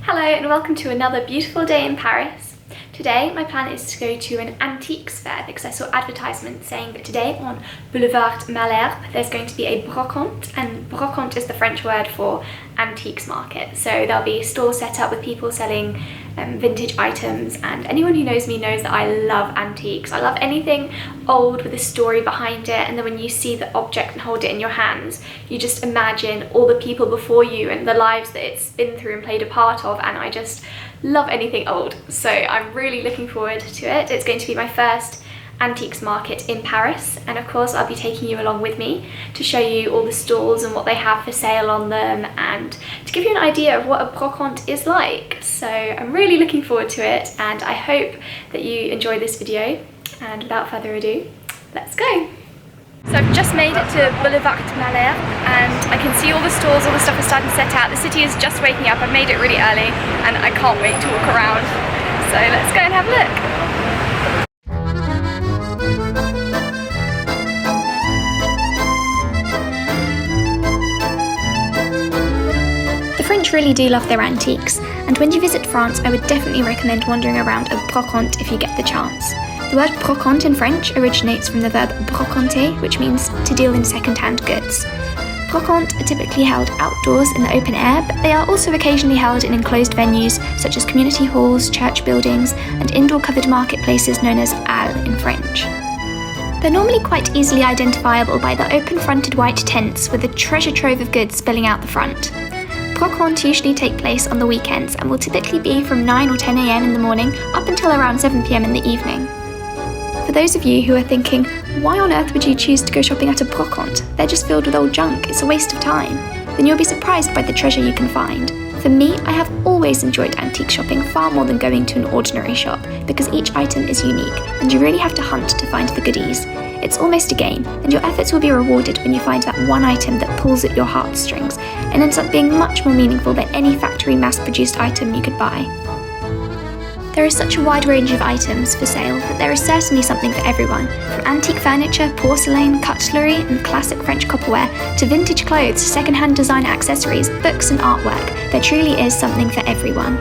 Hello and welcome to another beautiful day in Paris. Today my plan is to go to an antiques fair because I saw advertisements saying that today on Boulevard Malesherbes there's going to be a brocante, and brocante is the French word for antiques market. So there'll be stalls set up with people selling vintage items, and anyone who knows me knows that I love antiques. I love anything old with a story behind it, and then when you see the object and hold it in your hands, you just imagine all the people before you and the lives that it's been through and played a part of, and I just love anything old. So I'm really looking forward to it. It's going to be my first antiques market in Paris, and of course I'll be taking you along with me to show you all the stalls and what they have for sale on them, and to give you an idea of what a brocante is like. So I'm really looking forward to it, and I hope that you enjoy this video, and without further ado, let's go. So I've just made it to Boulevard Malesherbes, and I can see all the stalls, all the stuff is starting to set out. The city is just waking up. I've made it really early and I can't wait to walk around. So let's go and have a look. The French really do love their antiques, and when you visit France I would definitely recommend wandering around a brocante if you get the chance. The word brocante in French originates from the verb brocante, which means to deal in second-hand goods. Brocantes are typically held outdoors in the open air, but they are also occasionally held in enclosed venues such as community halls, church buildings, and indoor covered marketplaces known as halles in French. They're normally quite easily identifiable by the open-fronted white tents with a treasure trove of goods spilling out the front. Brocantes usually take place on the weekends and will typically be from 9 or 10 AM in the morning up until around 7 PM in the evening. For those of you who are thinking, why on earth would you choose to go shopping at a brocante? They're just filled with old junk, it's a waste of time. Then you'll be surprised by the treasure you can find. For me, I have always enjoyed antique shopping far more than going to an ordinary shop, because each item is unique and you really have to hunt to find the goodies. It's almost a game, and your efforts will be rewarded when you find that one item that pulls at your heartstrings and ends up being much more meaningful than any factory mass-produced item you could buy. There is such a wide range of items for sale that there is certainly something for everyone, from antique furniture, porcelain, cutlery and classic French copperware, to vintage clothes, second-hand designer accessories, books and artwork. There truly is something for everyone.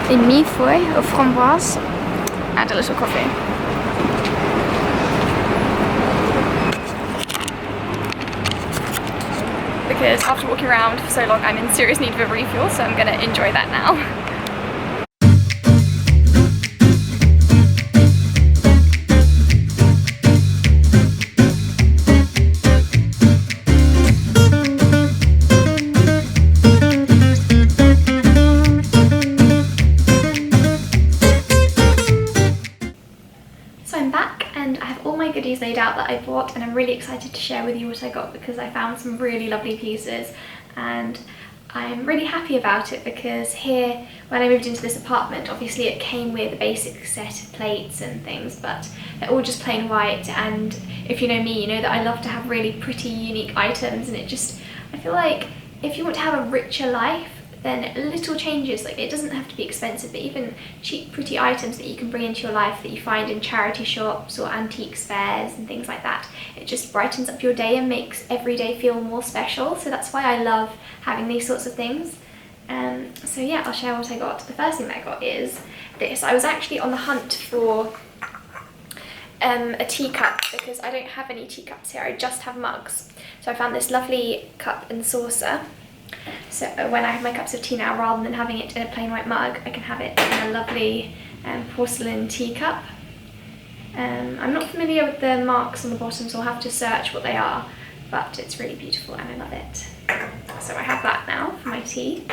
A millefeuille of framboise and a little coffee. Because after walking around for so long I'm in serious need of a refuel, so I'm going to enjoy that now. Goodies laid out that I bought, and I'm really excited to share with you what I got because I found some really lovely pieces and I'm really happy about it, because here when I moved into this apartment obviously it came with a basic set of plates and things, but they're all just plain white, and if you know me you know that I love to have really pretty unique items, and I feel like if you want to have a richer life then little changes, like it doesn't have to be expensive, but even cheap pretty items that you can bring into your life that you find in charity shops or antiques fairs and things like that, it just brightens up your day and makes every day feel more special. So that's why I love having these sorts of things. So yeah, I'll share what I got. The first thing that I got is this. I was actually on the hunt for a teacup because I don't have any teacups here, I just have mugs. So I found this lovely cup and saucer. So when I have my cups of tea now, rather than having it in a plain white mug, I can have it in a lovely porcelain teacup. I'm not familiar with the marks on the bottom, so I'll have to search what they are, but it's really beautiful and I love it. So I have that now for my tea.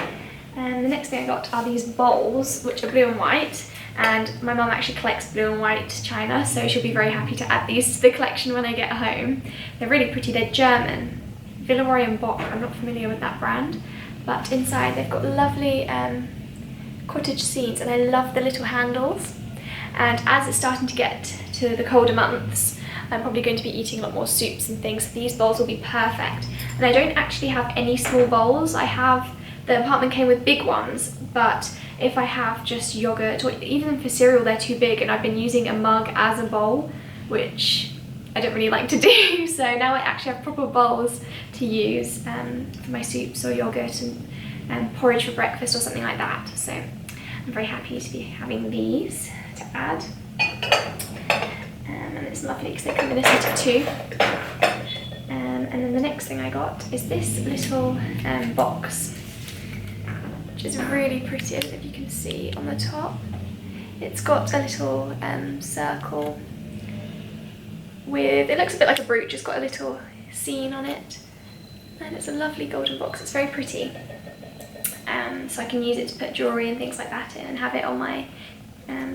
And the next thing I got are these bowls, which are blue and white, and my mum actually collects blue and white china, so she'll be very happy to add these to the collection when I get home. They're really pretty. They're German, Villeroy and Bock. I'm not familiar with that brand, but inside they've got lovely cottage scenes, and I love the little handles. And as it's starting to get to the colder months, I'm probably going to be eating a lot more soups and things, so these bowls will be perfect. And I don't actually have any small bowls. The apartment came with big ones, but if I have just yogurt, or even for cereal, they're too big, and I've been using a mug as a bowl, which I don't really like to do. So now I actually have proper bowls to use for my soups or yogurt and porridge for breakfast or something like that. So I'm very happy to be having these to add. And it's lovely because they come in a set of 2. And then the next thing I got is this little box, which is really pretty. I don't know if you can see on the top. It's got a little circle with, it looks a bit like a brooch. It's got a little scene on it, and it's a lovely golden box. It's very pretty. So I can use it to put jewellery and things like that in, and have it on my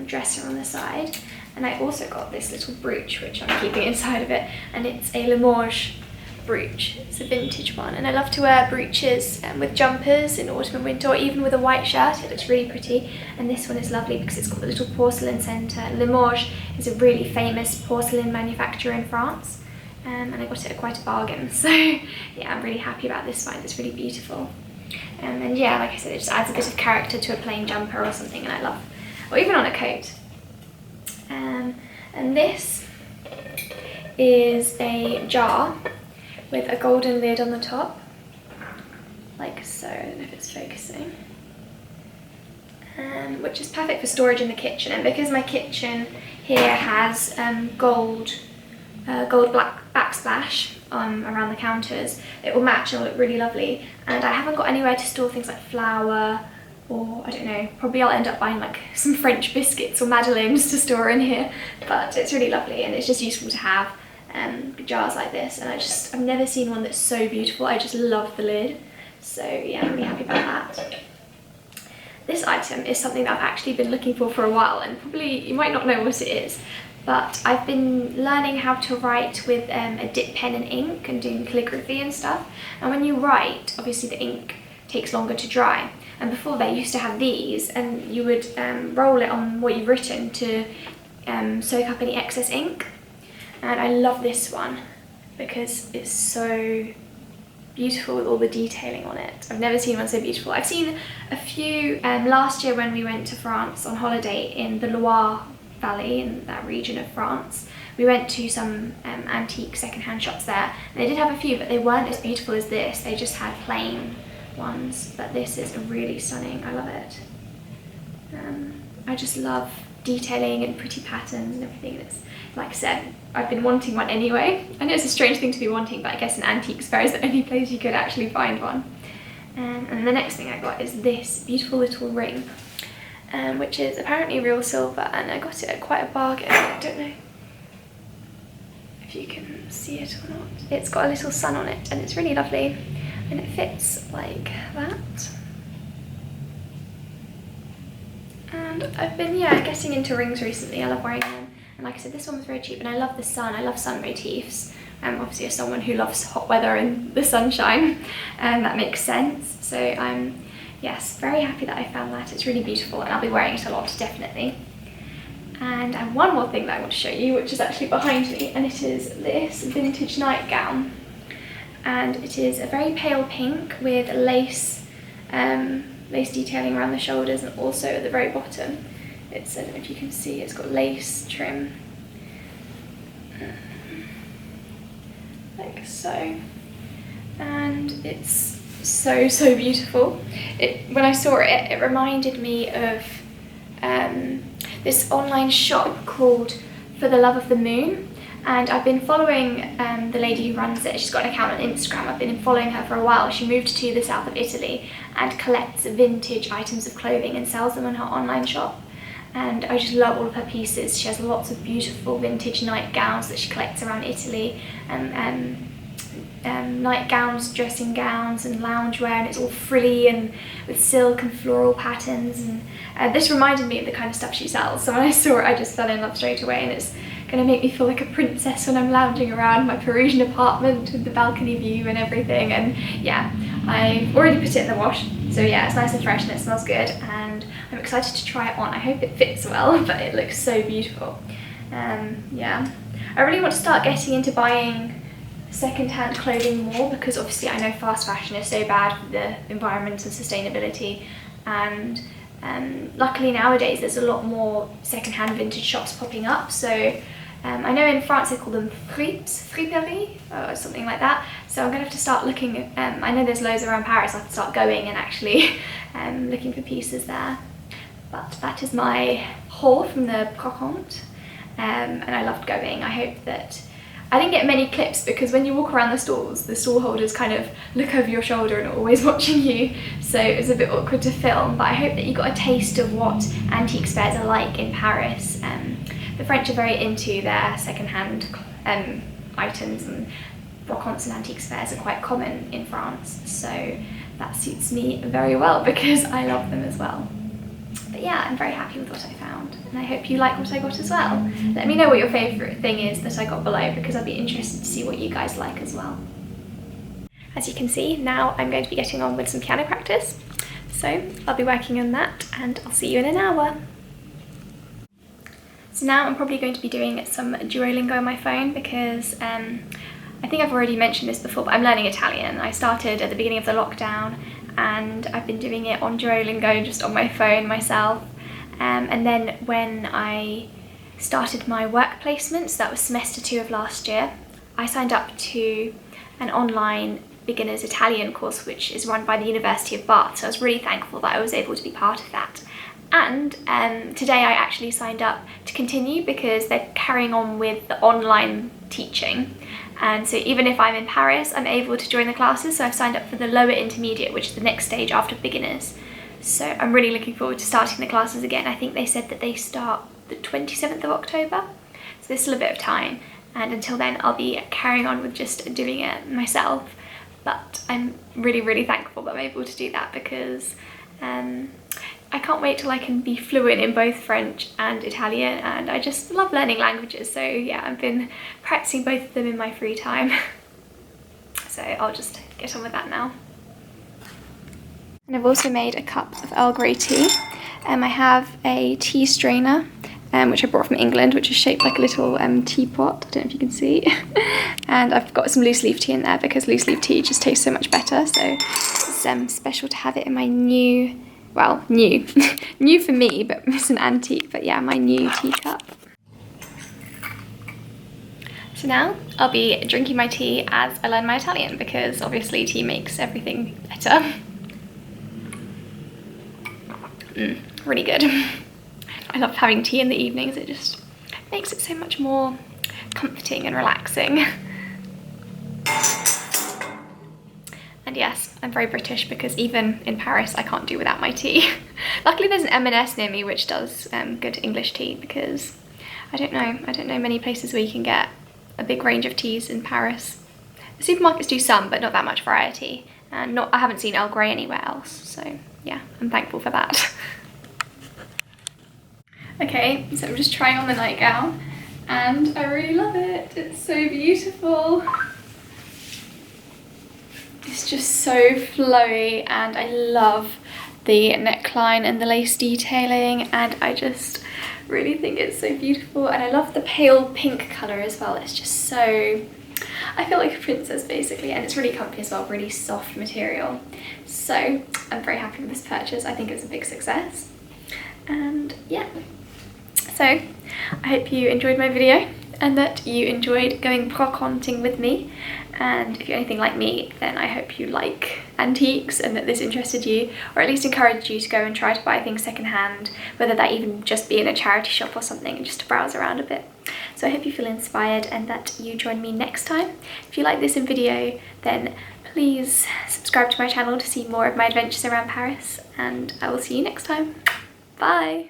dresser on the side. And I also got this little brooch, which I'm keeping inside of it, and it's a Limoges brooch. It's a vintage one, and I love to wear brooches with jumpers in autumn and winter, or even with a white shirt. It looks really pretty. And this one is lovely because it's got the little porcelain centre. Limoges is a really famous porcelain manufacturer in France, and I got it at quite a bargain. So yeah, I'm really happy about this find. It's really beautiful. And yeah, like I said, it just adds a bit of character to a plain jumper or something, and I love, or even on a coat. And this is a jar with a golden lid on the top, like so. I don't know if it's focusing. Which is perfect for storage in the kitchen. And because my kitchen here has gold black backsplash around the counters, it will match and will look really lovely. And I haven't got anywhere to store things like flour, or I don't know, probably I'll end up buying like some French biscuits or madeleines to store in here. But it's really lovely, and it's just useful to have jars like this. And I've never seen one that's so beautiful. I just love the lid. So yeah, I'm really happy about that. This item is something that I've actually been looking for a while, and probably you might not know what it is, but I've been learning how to write with a dip pen and ink, and doing calligraphy and stuff. And when you write, obviously the ink takes longer to dry. And before, they used to have these, and you would roll it on what you've written to soak up any excess ink. And I love this one because it's so beautiful with all the detailing on it. I've never seen one so beautiful. I've seen a few last year when we went to France on holiday in the Loire Valley, in that region of France. We went to some antique secondhand shops there, and they did have a few, but they weren't as beautiful as this. They just had plain ones, but this is really stunning. I love it. I just love detailing and pretty patterns and everything. It's, like I said, I've been wanting one anyway. I know it's a strange thing to be wanting, but I guess an antique fair is the only place you could actually find one. And the next thing I got is this beautiful little ring, which is apparently real silver, and I got it at quite a bargain. I don't know if you can see it or not. It's got a little sun on it, and it's really lovely, and it fits like that. And I've been, getting into rings recently. I love wearing them, and like I said, this one was very cheap, and I love the sun. I love sun motifs. Obviously, as someone who loves hot weather and the sunshine, that makes sense. So I'm, yes, very happy that I found that. It's really beautiful, and I'll be wearing it a lot, definitely. And I have one more thing that I want to show you, which is actually behind me, and it is this vintage nightgown. And it is a very pale pink with lace detailing around the shoulders, and also at the very bottom, it's, I don't know if you can see, it's got lace trim, like so, and it's so beautiful. When I saw it, it reminded me of this online shop called For the Love of the Moon. And I've been following the lady who runs it. She's got an account on Instagram. I've been following her for a while. She moved to the south of Italy and collects vintage items of clothing and sells them on her online shop. And I just love all of her pieces. She has lots of beautiful vintage nightgowns that she collects around Italy, and nightgowns, dressing gowns and loungewear, and it's all frilly and with silk and floral patterns, and this reminded me of the kind of stuff she sells, so when I saw it I just fell in love straight away, and it's going to make me feel like a princess when I'm lounging around my Parisian apartment with the balcony view and everything. And yeah, I've already put it in the wash, so yeah, it's nice and fresh and it smells good, and I'm excited to try it on. I hope it fits well, but it looks so beautiful. Yeah, I really want to start getting into buying second-hand clothing more, because obviously I know fast fashion is so bad for the environment and sustainability, and luckily nowadays there's a lot more second-hand vintage shops popping up. So I know in France they call them friperies or something like that, so I'm gonna have to start looking. I know there's loads around Paris. I have to start going and actually looking for pieces there. But that is my haul from the Brocante, and I loved going. I hope that I didn't get many clips, because when you walk around the stalls, the stall holders kind of look over your shoulder and are always watching you, so it was a bit awkward to film. But I hope that you got a taste of what antique fairs are like in Paris. The French are very into their second-hand items, and brocantes and antique fairs are quite common in France, so that suits me very well because I love them as well. But yeah, I'm very happy with what I found, and I hope you like what I got as well. Let me know what your favourite thing is that I got below, because I'd be interested to see what you guys like as well. As you can see, now I'm going to be getting on with some piano practice, so I'll be working on that, and I'll see you in an hour. So now I'm probably going to be doing some Duolingo on my phone, because I think I've already mentioned this before, but I'm learning Italian. I started at the beginning of the lockdown, and I've been doing it on Duolingo just on my phone myself. And then when I started my work placement, so that was semester 2 of last year, I signed up to an online beginner's Italian course which is run by the University of Bath, so I was really thankful that I was able to be part of that. And today I actually signed up to continue, because they're carrying on with the online teaching, and so even if I'm in Paris I'm able to join the classes. So I've signed up for the lower intermediate, which is the next stage after beginners, so I'm really looking forward to starting the classes again. I think they said that they start the 27th of October, so there's still a bit of time, and until then I'll be carrying on with just doing it myself. But I'm really thankful that I'm able to do that, because I can't wait till I can be fluent in both French and Italian, and I just love learning languages. So yeah, I've been practicing both of them in my free time. So I'll just get on with that now. And I've also made a cup of Earl Grey tea. I have a tea strainer, which I brought from England, which is shaped like a little teapot. I don't know if you can see. And I've got some loose leaf tea in there, because loose leaf tea just tastes so much better. So it's special to have it in my new, well, new for me, but it's an antique, but yeah, my new teacup. So now I'll be drinking my tea as I learn my Italian, because obviously tea makes everything better. Really good. I love having tea in the evenings. It just makes it so much more comforting and relaxing. And yes, I'm very British, because even in Paris I can't do without my tea. Luckily there's an M&S near me which does good English tea, because I don't know many places where you can get a big range of teas in Paris. The supermarkets do some, but not that much variety, and I haven't seen Earl Grey anywhere else, so yeah, I'm thankful for that. Okay, so I'm just trying on the nightgown, and I really love it. It's so beautiful. It's just so flowy, and I love the neckline and the lace detailing, and I just really think it's so beautiful. And I love the pale pink colour as well. It's just so, I feel like a princess basically, and it's really comfy as well, really soft material. So I'm very happy with this purchase. I think it's a big success, and yeah. So I hope you enjoyed my video, and that you enjoyed going brocanting with me. And if you're anything like me, then I hope you like antiques, and that this interested you, or at least encouraged you to go and try to buy things secondhand, whether that even just be in a charity shop or something, and just to browse around a bit. So I hope you feel inspired, and that you join me next time. If you like this video, then please subscribe to my channel to see more of my adventures around Paris, and I will see you next time. Bye!